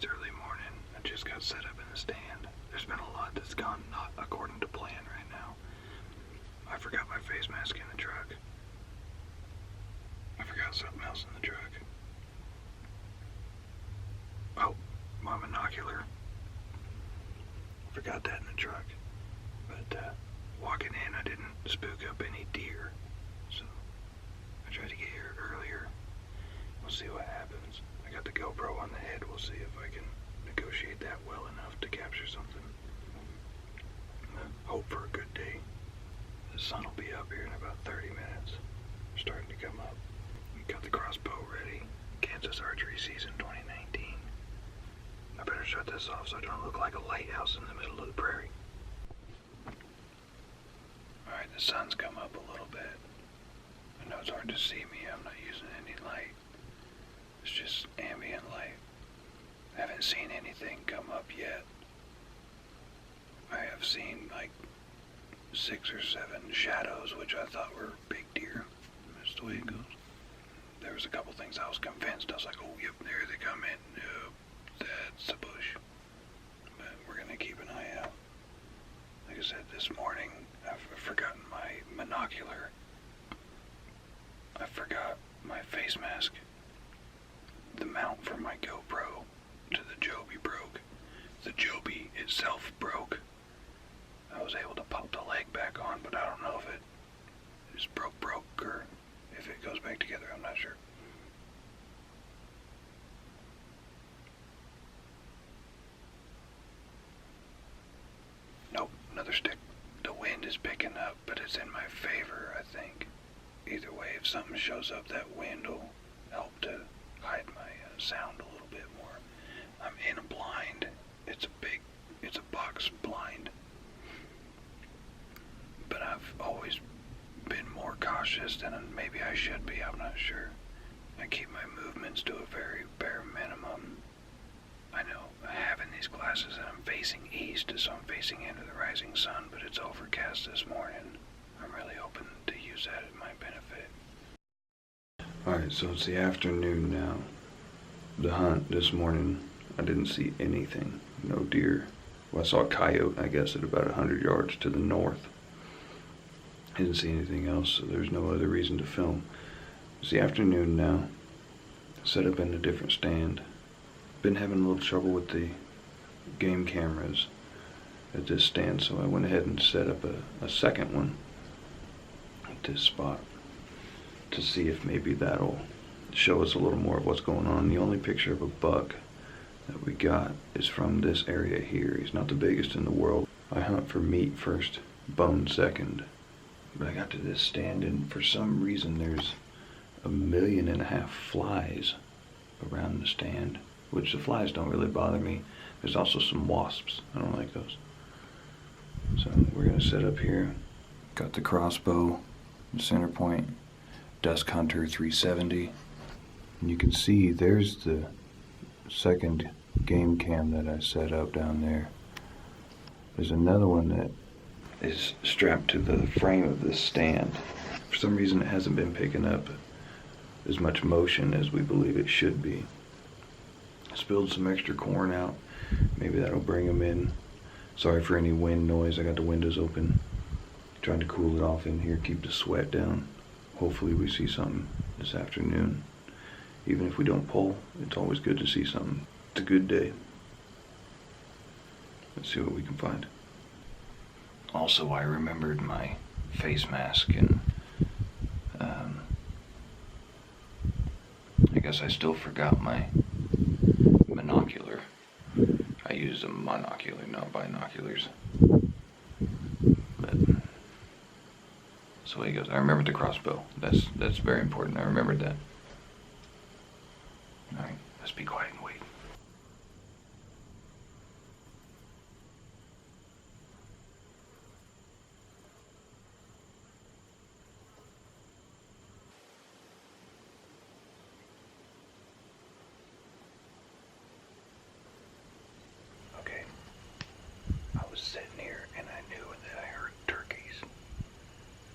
It's early morning. I just got set up in the stand. There's been a lot that's gone not according to plan right now. I forgot my face mask in the truck. I forgot something else in the truck. Oh, my monocular. Forgot that in the truck. But walking in, I didn't spook up any deer. So I tried to get here earlier. We'll see what happens. I got the GoPro on the head. We'll see if I can negotiate that well enough to capture something. Hope for a good day. The sun will be up here in about 30 minutes. Starting to come up. Got the crossbow ready. Kansas archery season 2019. I better shut this off so I don't look like a lighthouse in the middle of the prairie. Alright, the sun's come up a little bit. I know it's hard to see me. I'm not using any light. It's just ambient light. I haven't seen anything come up yet. I have seen like 6 or 7 shadows, which I thought were big deer. That's the way it goes. There was a couple things I was convinced. I was like, oh, yep, there they come in. Nope, that's a bush. But we're going to keep an eye out. Like I said, this morning, I've forgotten my monocular. I forgot my face mask. The mount for my GoPro to the Joby broke. The Joby itself broke. I was able to pop the leg back on, but I don't know if it just broke, or if it goes back together. I'm not sure. Nope, another stick. The wind is picking up, but it's in my favor, I think. Either way, if something shows up, that wind will help to hide my sound a little bit more. I'm in a blind. It's a box blind. But I've always been more cautious than maybe I should be. I'm not sure. I keep my movements to a very bare minimum. I know having these glasses and I'm facing east, so I'm facing into the rising sun, but it's overcast this morning. I'm really hoping to use that at my benefit. Alright, so it's the afternoon now. The hunt this morning, I didn't see anything. No deer. Well, I saw a coyote, I guess, at about 100 yards to the north. I didn't see anything else, so there's no other reason to film. It's the afternoon now. Set up in a different stand. Been having a little trouble with the game cameras at this stand, so I went ahead and set up a second one at this spot to see if maybe that'll show us a little more of what's going on. The only picture of a buck that we got is from this area here. He's not the biggest in the world. I hunt for meat first, bone second. But I got to this stand and for some reason there's 1.5 million flies around the stand, which the flies don't really bother me. There's also some wasps. I don't like those. So we're gonna set up here. Got the crossbow, the center point, Dusk Hunter 370. And you can see there's the second game cam that I set up down there. There's another one that is strapped to the frame of this stand. For some reason it hasn't been picking up as much motion as we believe it should be. Spilled some extra corn out. Maybe that'll bring them in. Sorry for any wind noise. I got the windows open. Trying to cool it off in here, keep the sweat down. Hopefully we see something this afternoon. Even if we don't pull, it's always good to see something. It's a good day. Let's see what we can find. Also, I remembered my face mask, and I guess I still forgot my monocular. I used a monocular, not binoculars. But that's the way it goes. I remembered the crossbow. That's very important. I remembered that. Alright, let's be quiet and wait. Okay, I was sitting here and I knew that I heard turkeys.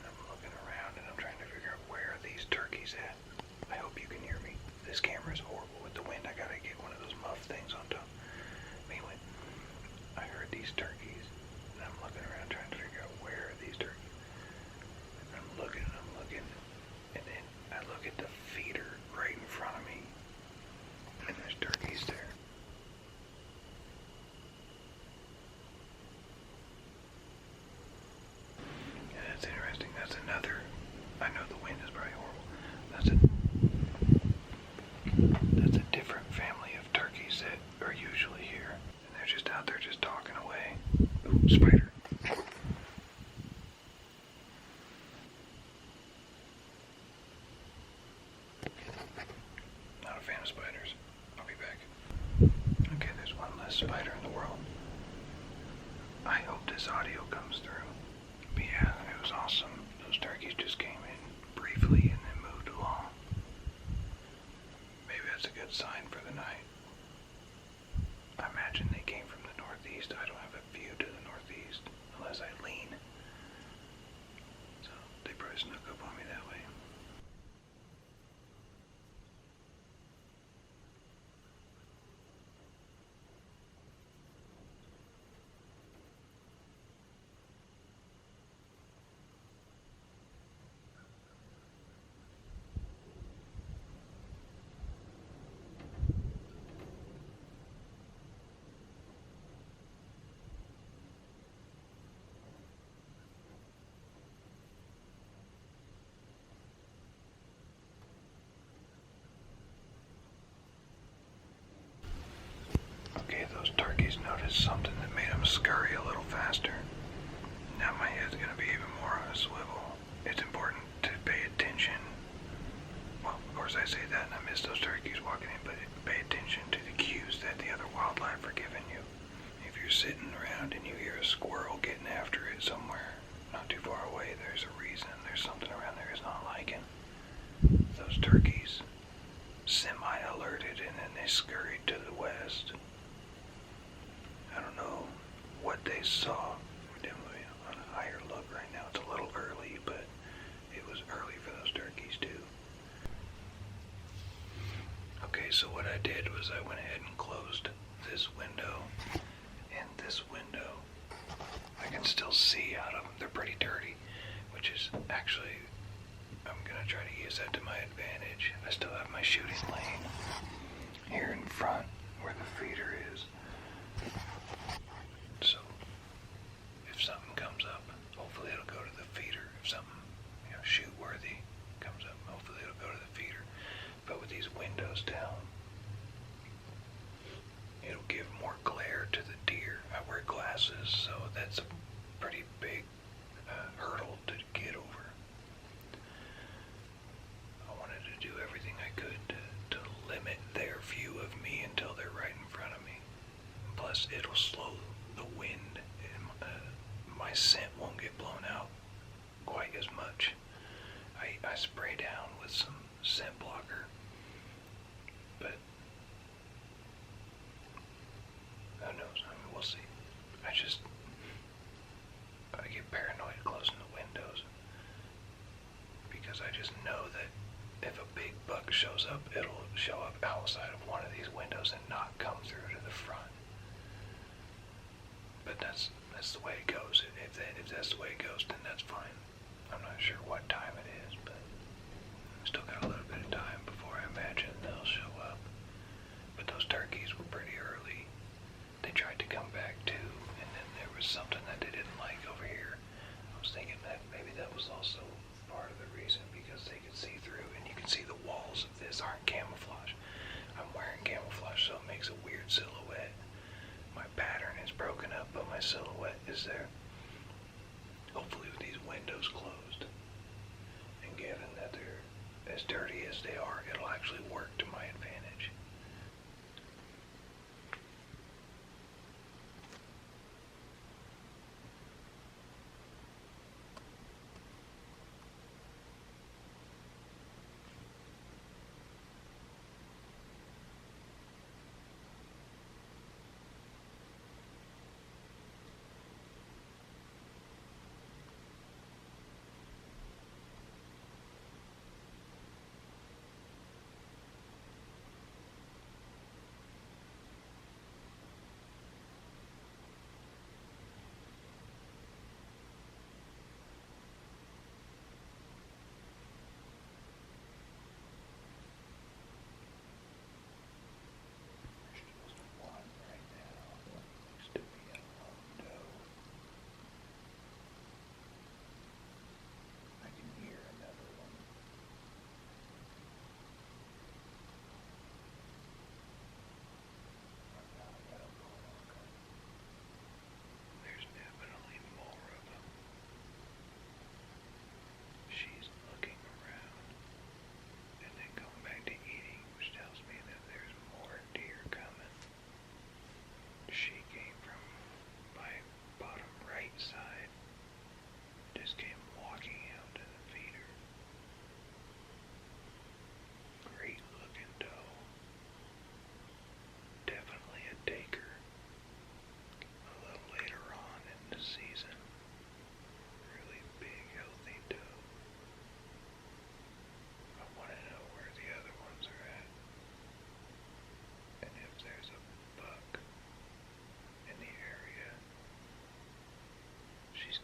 I'm looking around and I'm trying to figure out where are these turkeys at. I hope you can hear me. This camera is horrible with the wind. I gotta get one of those Spider. Not a fan of spiders. I'll be back. Okay, there's one less spider in the world. I hope this audio comes through. But yeah, it was awesome. Those turkeys just came in briefly and then moved along. Maybe that's a good sign for the night. I imagine they came from the northeast. I don't have a view to the northeast unless I lean. So they probably snuck up on me that way. Okay, those turkeys noticed something that made them scurry a little faster. Now my head's gonna be even more on a swivel. It's important to pay attention. Well, of course I say that and I miss those turkeys walking in, but pay attention to the cues that the other wildlife are giving you. If you're sitting around and you hear a squirrel getting after it somewhere not too far away, there's a reason. There's something around there it's not liking. Those turkeys semi-alerted and then they scurried to the west. I don't know what they saw. We're definitely on a higher look right now. It's a little early, but it was early for those turkeys too. Okay, so what I did was I went ahead and closed this window and this window. I can still see out of them. They're pretty dirty, which is actually, I'm gonna try to use that to my advantage. I still have my shooting lane here in front where the feeder is. So, if something comes up, hopefully it'll go to the feeder. If something, shoot-worthy comes up, hopefully it'll go to the feeder. But with these windows down, it'll give more glare to the deer. I wear glasses, so that's a pretty big hurdle to get over. I wanted to do everything I could to limit their view of me until they're right in front of me. Plus, it'll slow the wind, and my scent won't get blown out quite as much. I spray down with some scent blocker, but who knows? I mean, we'll see. I get paranoid closing the windows because I just know that if a big buck shows up, it'll show up outside of one of these windows and not come through to the front. But that's the way it goes. If that's the way it goes, then that's fine. I'm not sure what time it is, but I still got a little bit of time before I imagine they'll show up. But those turkeys were pretty early. They tried to come back too, and then there was something that they didn't like over here. I was thinking that maybe that was also part of the reason, because they could see through, and you can see the walls of this aren't camouflage. I'm wearing camouflage, so it makes a weird silhouette. My pattern is broken up, but my silhouette is there. Hopefully with these windows closed, and given that they're as dirty as they are, it'll actually work to my advantage. She's